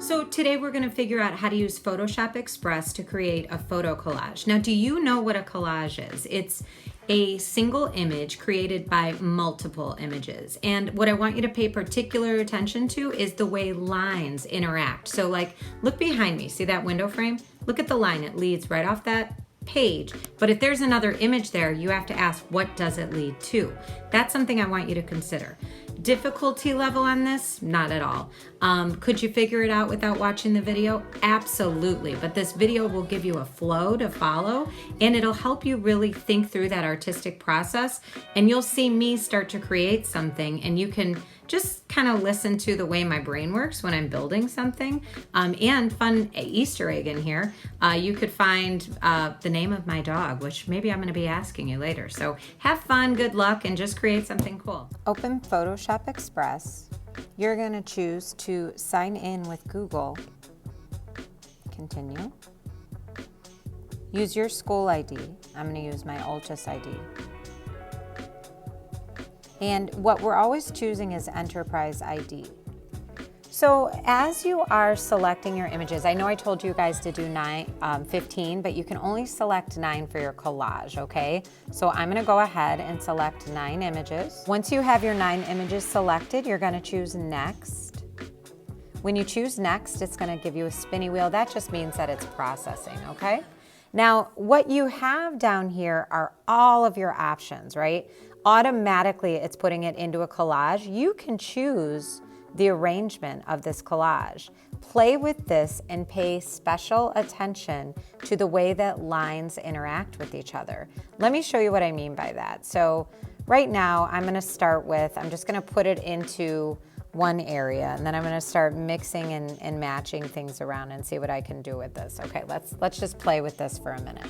So today we're going to figure out how to use Photoshop Express to create a photo collage. Now, do you know what a collage is? It's a single image created by multiple images. And what I want you to pay particular attention to is the way lines interact. So like, look behind me, see that window frame? Look at the line, it leads right off that page. But if there's another image there, you have to ask, what does it lead to? That's something I want you to consider. Difficulty level on this? Not at all. Could you figure it out without watching the video? Absolutely. But this video will give you a flow to follow, and it'll help you really think through that artistic process. And you'll see me start to create something, and you can just kind of listen to the way my brain works when I'm building something. And fun Easter egg in here, you could find the name of my dog, which maybe I'm going to be asking you later. So have fun, good luck, and just create something cool. Open Photoshop Express. You're going to choose to sign in with Google. Continue. Use your school ID. I'm going to use my Ultis ID. And what we're always choosing is Enterprise ID. So as you are selecting your images, I know I told you guys to do 15, but you can only select 9 for your collage, okay? So I'm gonna go ahead and select 9 images. Once you have your 9 images selected, you're gonna choose Next. When you choose Next, it's gonna give you a spinny wheel. That just means that it's processing, okay? Now, what you have down here are all of your options, right? Automatically, it's putting it into a collage. You can choose the arrangement of this collage. Play with this and pay special attention to the way that lines interact with each other. Let me show you what I mean by that. So right now, I'm gonna start with, I'm just gonna put it into one area, and then I'm gonna start mixing and matching things around and see what I can do with this. Okay, let's just play with this for a minute.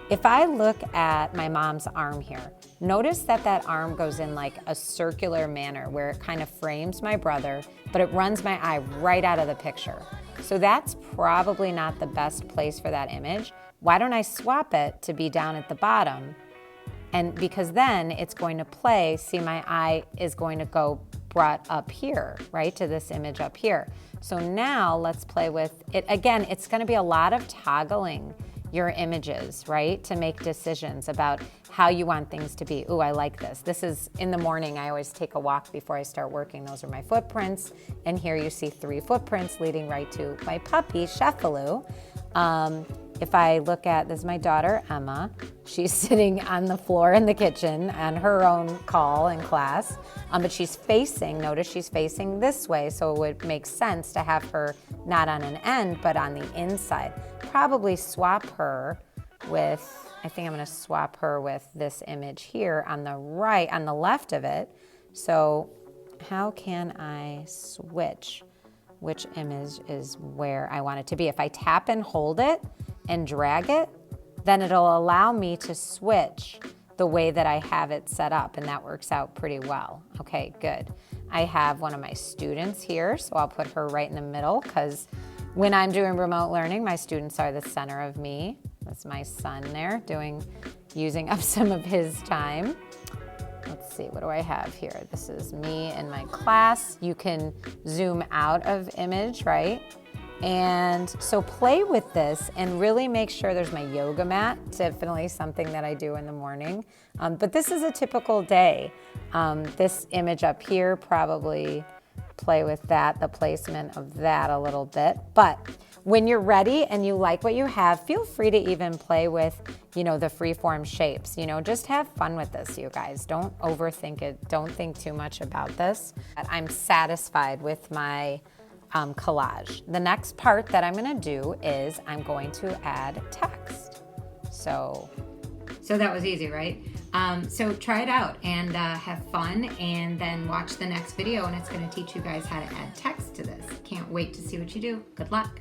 If I look at my mom's arm here, notice that that arm goes in like a circular manner where it kind of frames my brother, but it runs my eye right out of the picture. So that's probably not the best place for that image. Why don't I swap it to be down at the bottom? And because then it's going to play, see my eye is going to go brought up here, right, to this image up here. So now let's play with it. Again, it's gonna be a lot of toggling your images, right? To make decisions about how you want things to be. Ooh, I like this. This is in the morning, I always take a walk before I start working. Those are my footprints. And here you see 3 footprints leading right to my puppy, Sheffaloo. If I look at, this is my daughter, Emma. She's sitting on the floor in the kitchen on her own call in class. But she's facing, notice she's facing this way, so it would make sense to have her not on an end, but on the inside. Probably swap her with, I think I'm gonna swap her with this image here on the right, on the left of it. So how can I switch which image is where I want it to be? If I tap and hold it and drag it, then it'll allow me to switch the way that I have it set up, and that works out pretty well. Okay, good. I have one of my students here, so I'll put her right in the middle, because when I'm doing remote learning, my students are the center of me. That's my son there using up some of his time. Let's see, what do I have here? This is me and my class. You can zoom out of image, right? And so play with this and really make sure there's my yoga mat, definitely something that I do in the morning. But this is a typical day. This image up here, probably play with that, the placement of that a little bit. But when you're ready and you like what you have, feel free to even play with, the freeform shapes. Just have fun with this, you guys. Don't overthink it. Don't think too much about this. I'm satisfied with my collage. The next part that I'm gonna do is I'm going to add text. So that was easy, right? So try it out and have fun, and then watch the next video, and it's gonna teach you guys how to add text to this. Can't wait to see what you do. Good luck.